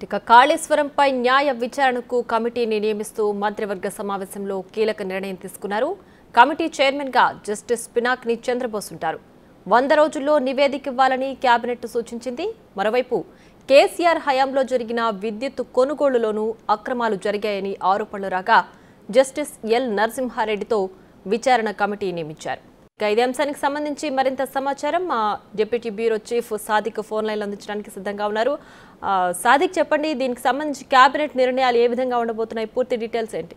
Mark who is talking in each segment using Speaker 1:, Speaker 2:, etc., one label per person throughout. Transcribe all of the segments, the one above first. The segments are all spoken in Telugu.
Speaker 1: ఇక కాళేశ్వరంపై న్యాయ విచారణకు కమిటీని నియమిస్తూ మంత్రివర్గ సమావేశంలో కీలక నిర్ణయం తీసుకున్నారు. కమిటీ చైర్మన్ గా జస్టిస్ పినాకిని చంద్రబోస్ ఉంటారు. 100 రోజుల్లో నివేదిక ఇవ్వాలని కేబినెట్ సూచించింది. మరోవైపు కేసీఆర్ హయాంలో జరిగిన విద్యుత్ కొనుగోలులోనూ అక్రమాలు జరిగాయని ఆరోపణలు రాగా జస్టిస్ ఎల్ నరసింహారెడ్డితో విచారణ కమిటీ నియమించారు. ఇదే అంశానికి సంబంధించి మరింత సమాచారం మా deputy bureau chief Sadiq phone లైన్లో అందించడానికి సిద్ధంగా ఉన్నారు. సాదిక్, చెప్పండి, దీనికి సంబంధించి కేబినెట్ నిర్ణయాలు ఏ విధంగా ఉండబోతున్నాయి, పూర్తి డీటెయిల్స్ ఏంటి?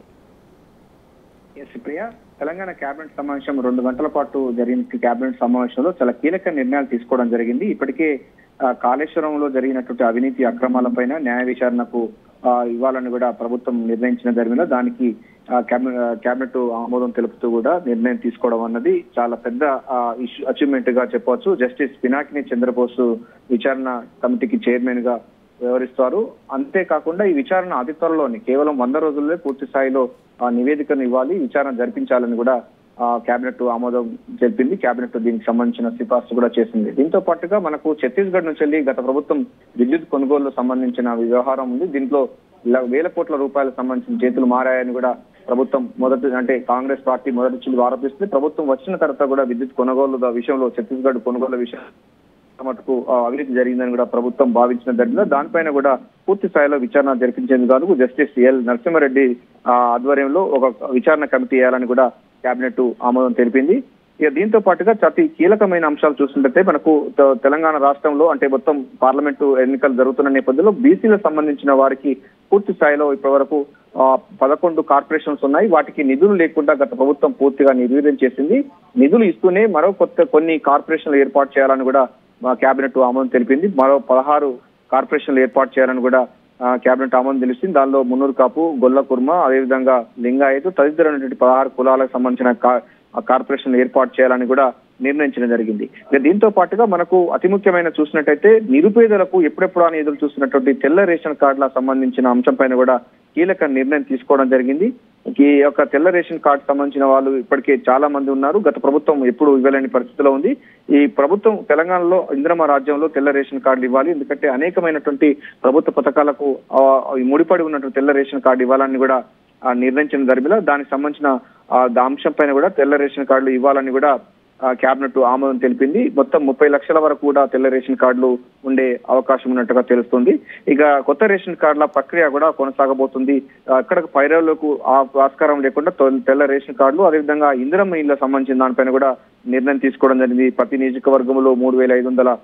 Speaker 2: ప్రియా, తెలంగాణ కేబినెట్ సమావేశం 2 గంటల పాటు జరిగిన కేబినెట్ సమావేశంలో చాలా కీలక నిర్ణయాలు తీసుకోవడం జరిగింది. ఇప్పటికే కాళేశ్వరంలో జరిగినటువంటి అవినీతి అక్రమాలపైన న్యాయ విచారణకు ఇవ్వాలని కూడా ప్రభుత్వం నిర్ణయించిన జరిగిన దానికి కేబినెట్ ఆమోదం తెలుపుతూ కూడా నిర్ణయం తీసుకోవడం అన్నది చాలా పెద్ద అచీవ్మెంట్ గా చెప్పవచ్చు. జస్టిస్ పినాకిని చంద్రబోస్ విచారణ కమిటీకి చైర్మన్ గా వ్యవహరిస్తారు. అంతేకాకుండా ఈ విచారణ అతి త్వరలోనే కేవలం 100 రోజుల్లో పూర్తి స్థాయిలో నివేదికను ఇవ్వాలి, విచారణ జరిపించాలని కూడా కేబినెట్ ఆమోదం తెలిపింది. కేబినెట్ దీనికి సంబంధించిన సిఫార్సు కూడా చేసింది. దీంతో పాటుగా మనకు ఛత్తీస్గఢ్ నుంచి వెళ్ళి గత ప్రభుత్వం విద్యుత్ కొనుగోలు సంబంధించిన వ్యవహారం ఉంది. దీంట్లో వేల కోట్ల రూపాయలకు సంబంధించిన చేతులు మారాయని కూడా ప్రభుత్వం కాంగ్రెస్ పార్టీ మొదటి నుంచి ఆరోపిస్తుంది. ప్రభుత్వం వచ్చిన తర్వాత కూడా విద్యుత్ కొనుగోలు విషయంలో ఛత్తీస్గఢ్ కొనుగోలు విషయం మటుకు అవినీతి జరిగిందని కూడా ప్రభుత్వం భావించిన జరిగింది. దానిపైన కూడా పూర్తి స్థాయిలో విచారణ జరిపించేందుకు జస్టిస్ ఎల్ నరసింహారెడ్డి ఆధ్వర్యంలో ఒక విచారణ కమిటీ వేయాలని కూడా కేబినెట్ ఆమోదం తెలిపింది. ఇక దీంతో పాటుగా అతి కీలకమైన అంశాలు చూస్తుంటే మనకు తెలంగాణ రాష్ట్రంలో మొత్తం పార్లమెంటు ఎన్నికలు జరుగుతున్న నేపథ్యంలో బీసీలకు సంబంధించిన వారికి పూర్తి స్థాయిలో ఇప్పటి వరకు 11 కార్పొరేషన్స్ ఉన్నాయి. వాటికి నిధులు లేకుండా గత ప్రభుత్వం పూర్తిగా నిర్వీర్యం చేసింది. నిధులు ఇస్తూనే మరో కొన్ని కార్పొరేషన్లు ఏర్పాటు చేయాలని కూడా కేబినెట్ ఆమోదం తెలిపింది. మరో 16 కార్పొరేషన్లు ఏర్పాటు చేయాలని కూడా కేబినెట్ ఆమోదం తెలిసింది. దానిలో మున్నూరు కాపు, గొల్ల కుర్మ, అదేవిధంగా లింగాయత్ తదితరమైనటువంటి 16 కులాలకు సంబంధించిన కార్పొరేషన్లు ఏర్పాటు చేయాలని కూడా నిర్ణయించడం జరిగింది. దీంతో పాటుగా మనకు అతి ముఖ్యమైన చూసినట్టయితే నిరుపేదలకు ఎప్పుడెప్పుడు అని ఎదురు చూస్తున్నటువంటి తెల్ల రేషన్ కార్డులకు సంబంధించిన అంశం పైన కూడా కీలక నిర్ణయం తీసుకోవడం జరిగింది. ఈ యొక్క తెల్ల రేషన్ కార్డు సంబంధించిన వాళ్ళు ఇప్పటికే చాలా మంది ఉన్నారు. గత ప్రభుత్వం ఎప్పుడు ఇవ్వలేని పరిస్థితిలో ఉంది. ఈ ప్రభుత్వం తెలంగాణలో ఇంద్రమ రాజ్యంలో తెల్ల రేషన్ కార్డులు ఇవ్వాలి. ఎందుకంటే అనేకమైనటువంటి ప్రభుత్వ పథకాలకు ముడిపడి ఉన్నటువంటి తెల్ల రేషన్ కార్డు ఇవ్వాలని కూడా నిర్ణయించిన జరిగిన దానికి సంబంధించిన అంశం పైన కూడా తెల్ల రేషన్ కార్డులు ఇవ్వాలని కూడా కేబినెట్ ఆమోదం తెలిపింది. మొత్తం 30 లక్షల వరకు కూడా తెల్ల రేషన్ కార్డులు ఉండే అవకాశం ఉన్నట్టుగా తెలుస్తుంది. ఇక కొత్త రేషన్ కార్డుల ప్రక్రియ కూడా కొనసాగబోతుంది. అక్కడ పైరవులకు ఆస్కారం లేకుండా తెల్ల రేషన్ కార్డులు, అదేవిధంగా ఇందిరమ్మ ఇళ్లకు సంబంధించిన దానిపైన కూడా నిర్ణయం తీసుకోవడం జరిగింది. ప్రతి నియోజకవర్గంలో 3500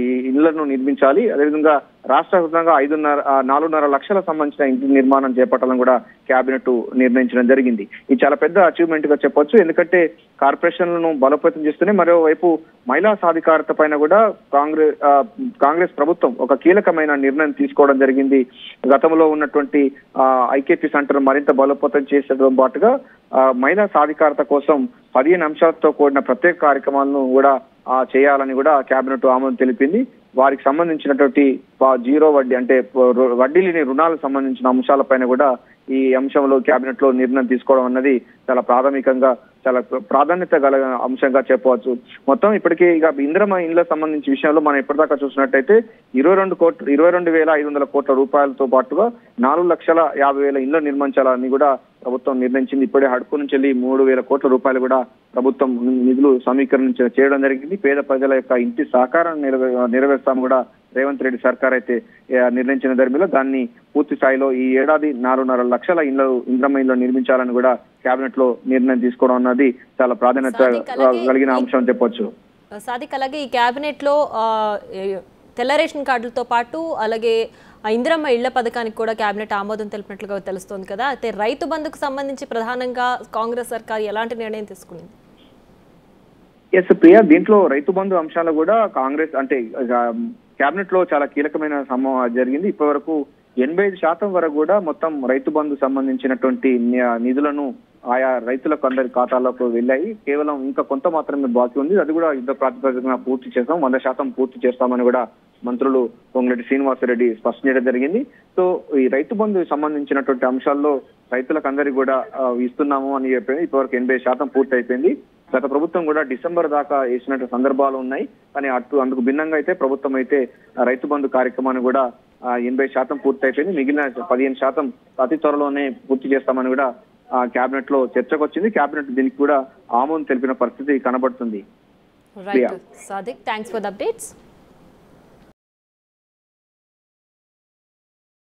Speaker 2: ఈ ఇళ్లను నిర్మించాలి. అదేవిధంగా రాష్ట్ర వ్యాప్తంగా 4.5 లక్షల సంబంధించిన ఇంటి నిర్మాణం చేపట్టాలని కూడా కేబినెట్ నిర్ణయించడం జరిగింది. ఇది చాలా పెద్ద అచీవ్మెంట్ గా చెప్పొచ్చు. ఎందుకంటే కార్పొరేషన్లను బలోపేతం చేస్తూనే మరోవైపు మహిళా సాధికారత పైన కూడా కాంగ్రెస్ ప్రభుత్వం ఒక కీలకమైన నిర్ణయం తీసుకోవడం జరిగింది. గతంలో ఉన్నటువంటి ఐకేపీ సెంటర్ మరింత బలోపేతం చేసడం పాటుగా మహిళా సాధికారత కోసం 15 అంశాలతో కూడిన ప్రత్యేక కార్యక్రమాలను కూడా చేయాలని కూడా కేబినెట్ ఆమోదం తెలిపింది. వారికి సంబంధించినటువంటి 0 వడ్డీ వడ్డీ లేని రుణాలకు సంబంధించిన అంశాలపైన కూడా ఈ అంశంలో కేబినెట్ లో నిర్ణయం తీసుకోవడం అన్నది చాలా చాలా ప్రాధాన్యత గల అంశంగా చెప్పవచ్చు. మొత్తం ఇప్పటికీ ఇక ఇందిరమ్మ ఇళ్లకు సంబంధించిన విషయంలో మనం ఇప్పటిదాకా చూసినట్టయితే 22,500 కోట్ల రూపాయలతో పాటుగా 4,50,000 ఇళ్లు నిర్మించాలని కూడా ప్రభుత్వం నిర్ణయించింది. ఇప్పుడే హడ్కు నుంచి వెళ్ళి 3,000 కోట్ల రూపాయలు కూడా ప్రభుత్వం నిధులు చేయడం జరిగింది. పేద ప్రజల యొక్క ఇంటి సహకారం నెరవేర్స్తాము కూడా రేవంత్ రెడ్డి సర్కార్ అయితే నిర్ణయించిన ధర్మిలో దాన్ని పూర్తి స్థాయిలో ఈ ఏడాది 4.5 లక్షల ఇంద్రమ్మ ఇళ్లు నిర్మించాలని కూడా కేబినెట్ లో నిర్ణయం తీసుకోవడం అన్నది చాలా ప్రాధాన్యత కలిగిన అంశం చెప్పొచ్చు.
Speaker 1: సాదిక్, అలాగే ఈ కేబినెట్ లో తెల్ల రేషన్ కార్డులతో పాటు అలాగే ఇందిరమ్మ ఇళ్ల పథకానికి కూడా కేబినెట్ ఆమోదం తెలిపినట్లుగా తెలుస్తోంది కదా. అయితే రైతు బంధుకు సంబంధించి ప్రధానంగా కాంగ్రెస్ సర్కార్ ఎలాంటి నిర్ణయం తీసుకుంది?
Speaker 2: ప్రియా, దీంట్లో రైతు బంధు అంశాలు కూడా కాంగ్రెస్ కేబినెట్ లో చాలా కీలకమైన జరిగింది. ఇప్పటి వరకు 85% వరకు కూడా మొత్తం రైతు బంధు సంబంధించినటువంటి నిధులను ఆయా రైతులకు అందరి ఖాతాలకు వెళ్ళాయి. కేవలం ఇంకా కొంత మాత్రమే బాకీ ఉంది. అది కూడా యుద్ధ ప్రాతిపదికన పూర్తి చేస్తాం, 100% పూర్తి చేస్తామని కూడా మంత్రులు పొంగులేటి శ్రీనివాసరెడ్డి స్పష్టం చేయడం జరిగింది. సో ఈ రైతు బంధు సంబంధించినటువంటి అంశాల్లో రైతులకు అందరికీ కూడా ఇస్తున్నాము అని చెప్పి ఇప్పటివరకు 80% పూర్తి అయిపోయింది. గత ప్రభుత్వం కూడా డిసెంబర్ దాకా వేసినట్టు సందర్భాలు ఉన్నాయి. కానీ అందుకు భిన్నంగా అయితే ప్రభుత్వం అయితే రైతు బంధు కార్యక్రమాన్ని కూడా 80% పూర్తి అయిపోయింది. మిగిలిన 15% అతి త్వరలోనే పూర్తి చేస్తామని కూడా కేబినెట్ లో చర్చకు వచ్చింది. కేబినెట్ దీనికి కూడా ఆమోదం తెలిపిన పరిస్థితి కనబడుతుంది.
Speaker 1: Right Sadiq, thanks for the updates.